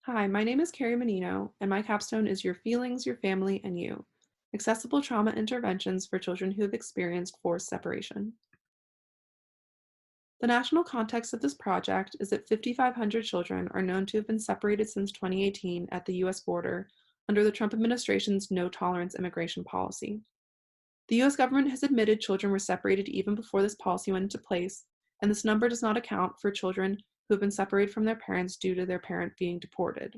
Hi, my name is Carrie Menino, and my capstone is Your Feelings, Your Family, and You: Accessible Trauma Interventions for Children who have experienced forced separation. The national context of this project is that 5,500 children are known to have been separated since 2018 at the US border under the Trump administration's no tolerance immigration policy. The US government has admitted children were separated even before this policy went into place, and this number does not account for children who have been separated from their parents due to their parent being deported.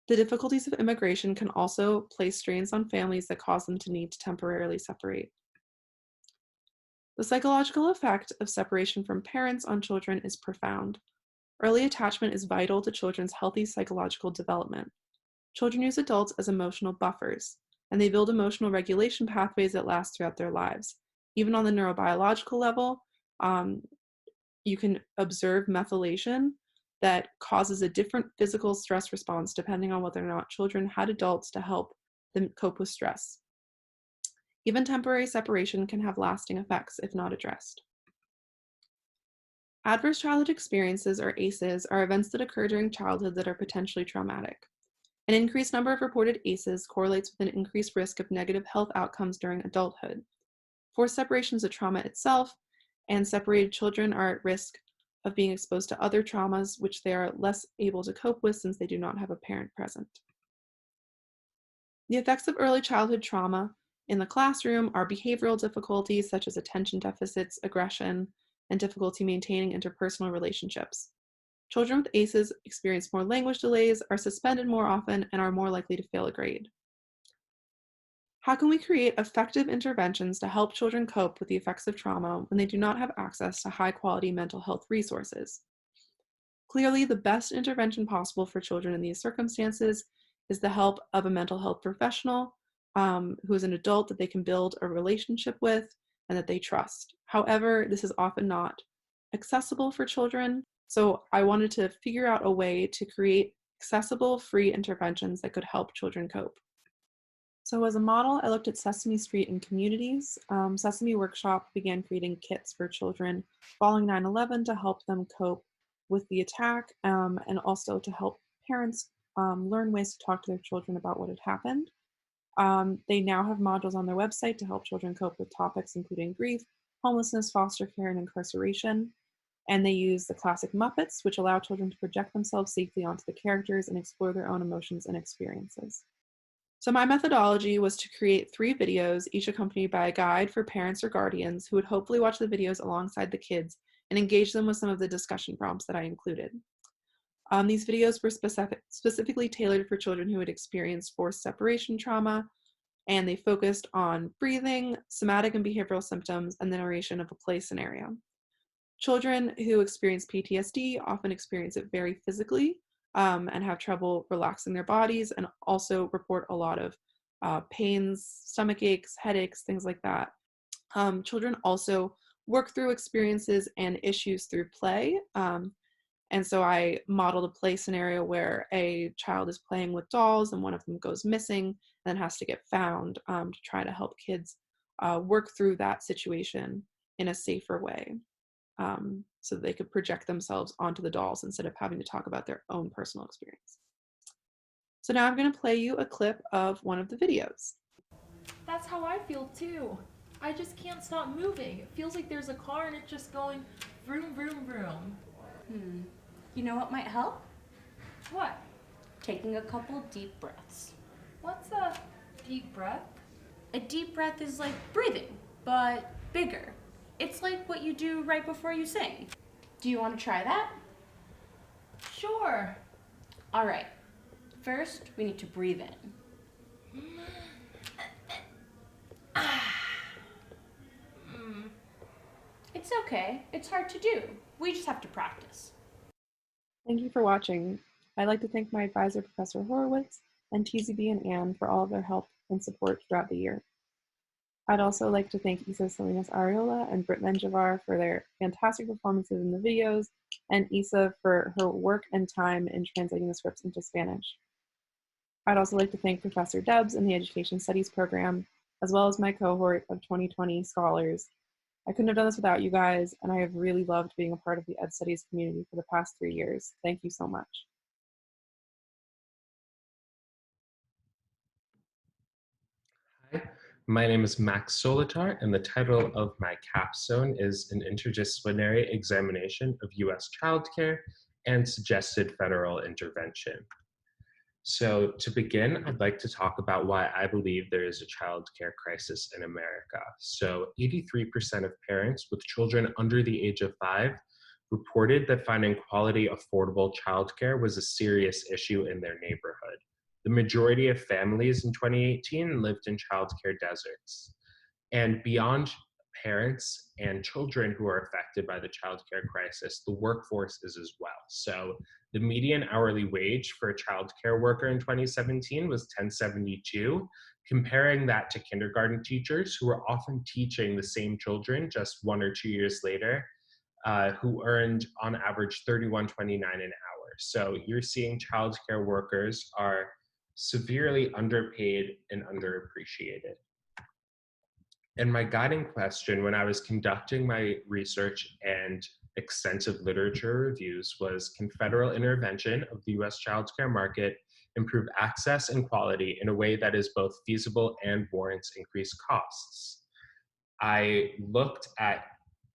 The difficulties of immigration can also place strains on families that cause them to need to temporarily separate. The psychological effect of separation from parents on children is profound. Early attachment is vital to children's healthy psychological development. Children use adults as emotional buffers, and they build emotional regulation pathways that last throughout their lives. Even on the neurobiological level, um, you can observe methylation that causes a different physical stress response depending on whether or not children had adults to help them cope with stress. Even temporary separation can have lasting effects if not addressed. Adverse childhood experiences, or ACEs, are events that occur during childhood that are potentially traumatic. An increased number of reported ACEs correlates with an increased risk of negative health outcomes during adulthood. Forced separation is a trauma itself, and separated children are at risk of being exposed to other traumas which they are less able to cope with since they do not have a parent present. The effects of early childhood trauma in the classroom are behavioral difficulties such as attention deficits, aggression, and difficulty maintaining interpersonal relationships. Children with ACEs experience more language delays, are suspended more often, and are more likely to fail a grade. How can we create effective interventions to help children cope with the effects of trauma when they do not have access to high-quality mental health resources? Clearly, the best intervention possible for children in these circumstances is the help of a mental health professional who is an adult that they can build a relationship with and that they trust. However, this is often not accessible for children, so I wanted to figure out a way to create accessible, free interventions that could help children cope. So as a model, I looked at Sesame Street and communities. Sesame Workshop began creating kits for children following 9/11 to help them cope with the attack and also to help parents learn ways to talk to their children about what had happened. They now have modules on their website to help children cope with topics including grief, homelessness, foster care, and incarceration. And they use the classic Muppets, which allow children to project themselves safely onto the characters and explore their own emotions and experiences. So my methodology was to create 3 videos, each accompanied by a guide for parents or guardians who would hopefully watch the videos alongside the kids and engage them with some of the discussion prompts that I included. These videos were specifically tailored for children who had experienced forced separation trauma, and they focused on breathing, somatic and behavioral symptoms, and the narration of a play scenario. Children who experience PTSD often experience it very physically and have trouble relaxing their bodies, and also report a lot of pains, stomach aches, headaches, things like that. Children also work through experiences and issues through play. And so I modeled a play scenario where a child is playing with dolls and one of them goes missing and then has to get found to try to help kids work through that situation in a safer way, so that they could project themselves onto the dolls instead of having to talk about their own personal experience. So now I'm going to play you a clip of one of the videos. That's how I feel too. I just can't stop moving. It feels like there's a car and it's just going vroom, vroom, vroom. You know what might help? What? Taking a couple deep breaths. What's a deep breath? A deep breath is like breathing, but bigger. It's like what you do right before you sing. Do you want to try that? Sure. All right. First, we need to breathe in. It's okay. It's hard to do. We just have to practice. Thank you for watching. I'd like to thank my advisor, Professor Horowitz, and TZB and Anne for all of their help and support throughout the year. I'd also like to thank Isa Salinas Ariola and Britt Menjivar for their fantastic performances in the videos, and Isa for her work and time in translating the scripts into Spanish. I'd also like to thank Professor Debs and the Education Studies program, as well as my cohort of 2020 scholars. I couldn't have done this without you guys, and I have really loved being a part of the Ed Studies community for the past 3 years. Thank you so much. My name is Max Solotar, and the title of my capstone is An Interdisciplinary Examination of U.S. Childcare and Suggested Federal Intervention. So, to begin, I'd like to talk about why I believe there is a childcare crisis in America. So, 83% of parents with children under the age of 5 reported that finding quality, affordable childcare was a serious issue in their neighborhood. The majority of families in 2018 lived in childcare deserts. And beyond parents and children who are affected by the childcare crisis, the workforce is as well. So the median hourly wage for a childcare worker in 2017 was 1072. Comparing that to kindergarten teachers who are often teaching the same children just 1 or 2 years later, who earned on average 31.29 an hour. So you're seeing childcare workers are severely underpaid and underappreciated. And my guiding question when I was conducting my research and extensive literature reviews was, can federal intervention of the US childcare market improve access and quality in a way that is both feasible and warrants increased costs? I looked at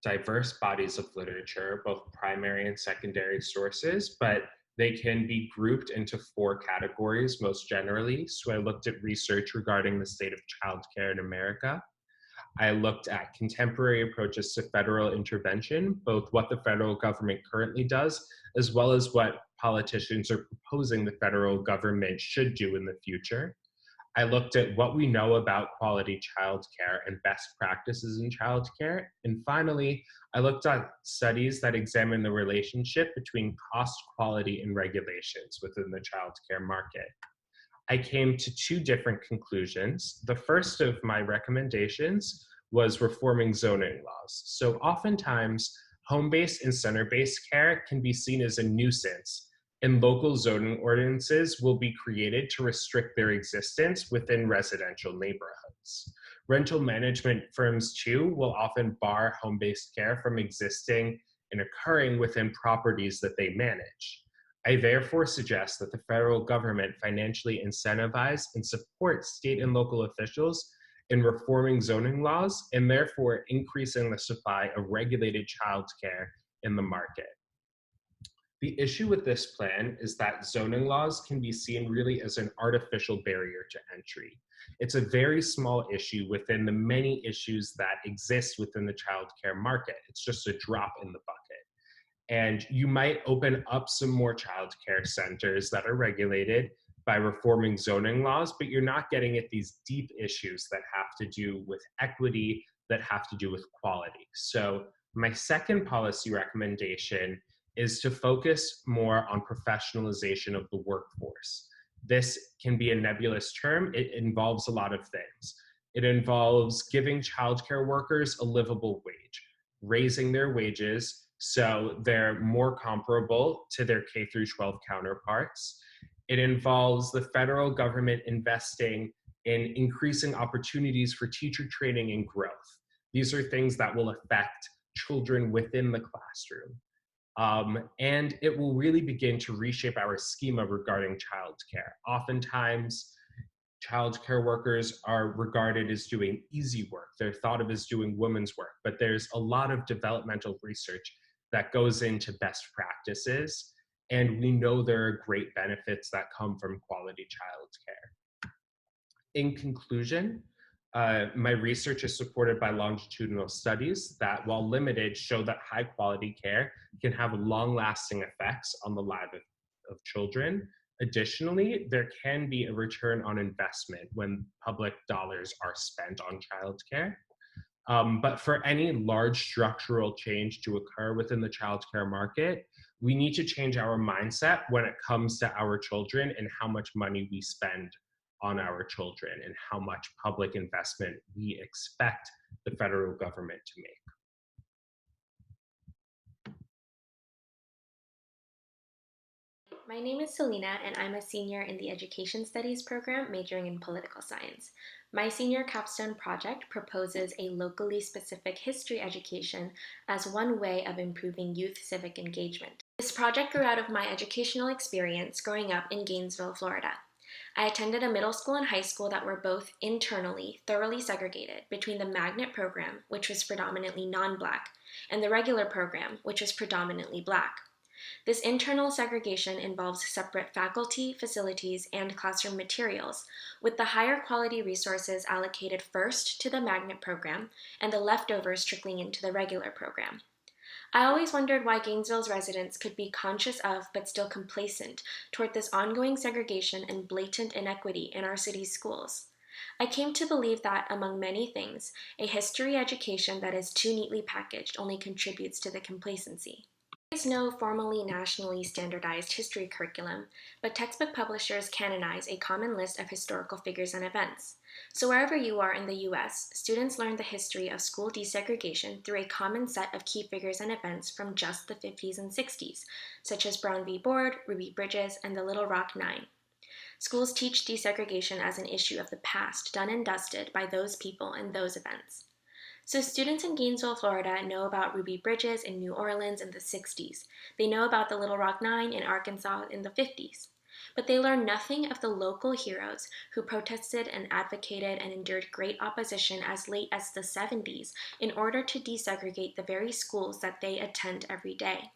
diverse bodies of literature, both primary and secondary sources, but they can be grouped into 4 categories most generally. So I looked at research regarding the state of childcare in America. I looked at contemporary approaches to federal intervention, both what the federal government currently does, as well as what politicians are proposing the federal government should do in the future. I looked at what we know about quality childcare and best practices in childcare. And finally, I looked at studies that examine the relationship between cost, quality, and regulations within the childcare market. I came to 2 different conclusions. The first of my recommendations was reforming zoning laws. So oftentimes, home-based and center-based care can be seen as a nuisance, and local zoning ordinances will be created to restrict their existence within residential neighborhoods. Rental management firms, too, will often bar home-based care from existing and occurring within properties that they manage. I therefore suggest that the federal government financially incentivize and support state and local officials in reforming zoning laws and therefore increasing the supply of regulated childcare in the market. The issue with this plan is that zoning laws can be seen really as an artificial barrier to entry. It's a very small issue within the many issues that exist within the childcare market. It's just a drop in the bucket. And you might open up some more childcare centers that are regulated by reforming zoning laws, but you're not getting at these deep issues that have to do with equity, that have to do with quality. So my second policy recommendation is to focus more on professionalization of the workforce. This can be a nebulous term. It involves a lot of things. It involves giving childcare workers a livable wage, raising their wages so they're more comparable to their K through 12 counterparts. It involves the federal government investing in increasing opportunities for teacher training and growth. These are things that will affect children within the classroom. And it will really begin to reshape our schema regarding childcare. Oftentimes, childcare workers are regarded as doing easy work. They're thought of as doing women's work, but there's a lot of developmental research that goes into best practices. And we know there are great benefits that come from quality childcare. In conclusion, my research is supported by longitudinal studies that, while limited, show that high quality care can have long-lasting effects on the lives of children. Additionally, there can be a return on investment when public dollars are spent on childcare. But for any large structural change to occur within the childcare market, we need to change our mindset when it comes to our children and how much money we spend on our children and how much public investment we expect the federal government to make. My name is Selena, and I'm a senior in the Education Studies program majoring in political science. My senior capstone project proposes a locally specific history education as one way of improving youth civic engagement. This project grew out of my educational experience growing up in Gainesville, Florida. I attended a middle school and high school that were both internally thoroughly segregated between the magnet program, which was predominantly non-Black, and the regular program, which was predominantly Black. This internal segregation involves separate faculty, facilities, and classroom materials, with the higher quality resources allocated first to the magnet program and the leftovers trickling into the regular program. I always wondered why Gainesville's residents could be conscious of but still complacent toward this ongoing segregation and blatant inequity in our city's schools. I came to believe that, among many things, a history education that is too neatly packaged only contributes to the complacency. There is no formally nationally standardized history curriculum, but textbook publishers canonize a common list of historical figures and events. So wherever you are in the US, students learn the history of school desegregation through a common set of key figures and events from just the 50s and 60s, such as Brown v. Board, Ruby Bridges, and the Little Rock Nine. Schools teach desegregation as an issue of the past, done and dusted by those people and those events. So students in Gainesville, Florida know about Ruby Bridges in New Orleans in the 60s. They know about the Little Rock Nine in Arkansas in the 50s. But they learn nothing of the local heroes who protested and advocated and endured great opposition as late as the 70s in order to desegregate the very schools that they attend every day.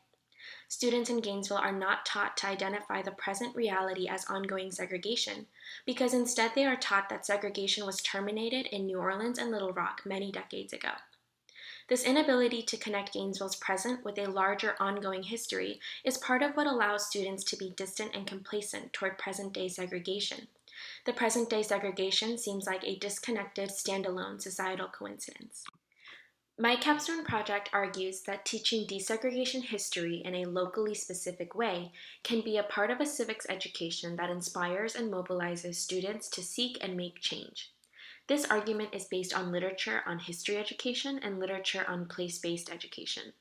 Students in Gainesville are not taught to identify the present reality as ongoing segregation, because instead they are taught that segregation was terminated in New Orleans and Little Rock many decades ago. This inability to connect Gainesville's present with a larger ongoing history is part of what allows students to be distant and complacent toward present-day segregation. The present-day segregation seems like a disconnected, standalone societal coincidence. My capstone project argues that teaching desegregation history in a locally specific way can be a part of a civics education that inspires and mobilizes students to seek and make change. This argument is based on literature on history education and literature on place-based education.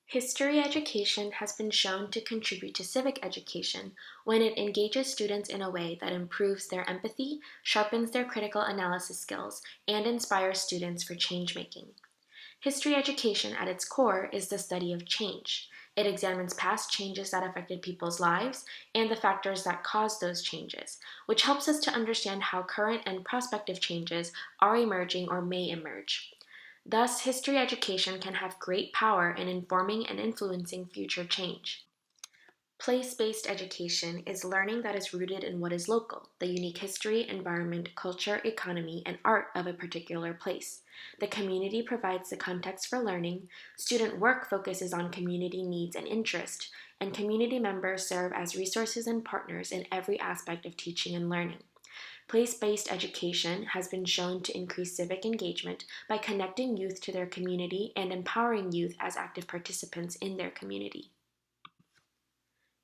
History education has been shown to contribute to civic education when it engages students in a way that improves their empathy, sharpens their critical analysis skills, and inspires students for change-making. History education at its core is the study of change. It examines past changes that affected people's lives and the factors that caused those changes, which helps us to understand how current and prospective changes are emerging or may emerge. Thus, history education can have great power in informing and influencing future change. Place-based education is learning that is rooted in what is local, the unique history, environment, culture, economy, and art of a particular place. The community provides the context for learning, student work focuses on community needs and interest, and community members serve as resources and partners in every aspect of teaching and learning. Place-based education has been shown to increase civic engagement by connecting youth to their community and empowering youth as active participants in their community.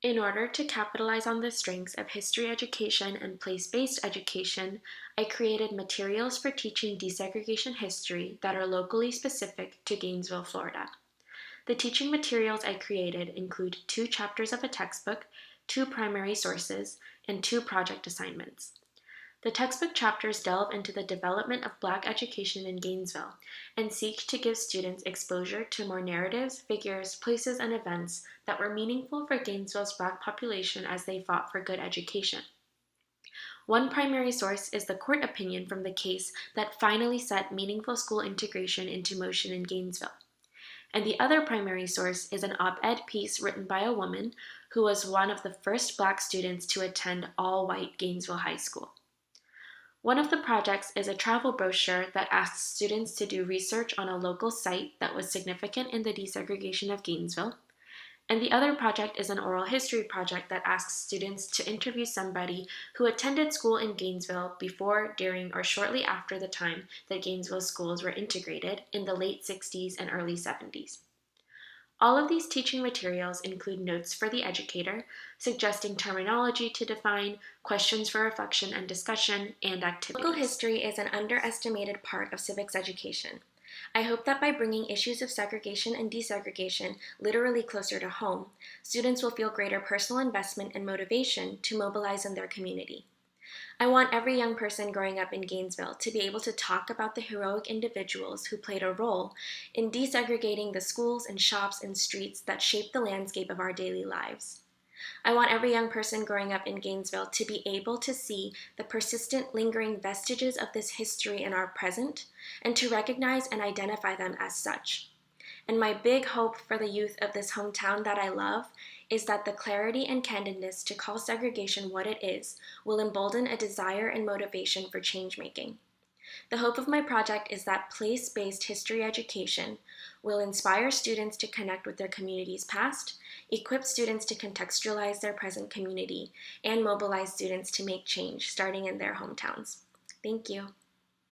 In order to capitalize on the strengths of history education and place-based education, I created materials for teaching desegregation history that are locally specific to Gainesville, Florida. The teaching materials I created include 2 chapters of a textbook, 2 primary sources, and 2 project assignments. The textbook chapters delve into the development of Black education in Gainesville and seek to give students exposure to more narratives, figures, places, and events that were meaningful for Gainesville's Black population as they fought for good education. One primary source is the court opinion from the case that finally set meaningful school integration into motion in Gainesville. And the other primary source is an op-ed piece written by a woman who was one of the first Black students to attend all-white Gainesville High School. One of the projects is a travel brochure that asks students to do research on a local site that was significant in the desegregation of Gainesville. And the other project is an oral history project that asks students to interview somebody who attended school in Gainesville before, during, or shortly after the time that Gainesville schools were integrated in the late 60s and early 70s. All of these teaching materials include notes for the educator, suggesting terminology to define, questions for reflection and discussion, and activities. Local history is an underestimated part of civics education. I hope that by bringing issues of segregation and desegregation literally closer to home, students will feel greater personal investment and motivation to mobilize in their community. I want every young person growing up in Gainesville to be able to talk about the heroic individuals who played a role in desegregating the schools and shops and streets that shape the landscape of our daily lives. I want every young person growing up in Gainesville to be able to see the persistent, lingering vestiges of this history in our present and to recognize and identify them as such. And my big hope for the youth of this hometown that I love is that the clarity and candidness to call segregation what it is will embolden a desire and motivation for change making. The hope of my project is that place-based history education will inspire students to connect with their community's past, equip students to contextualize their present community, and mobilize students to make change starting in their hometowns. Thank you.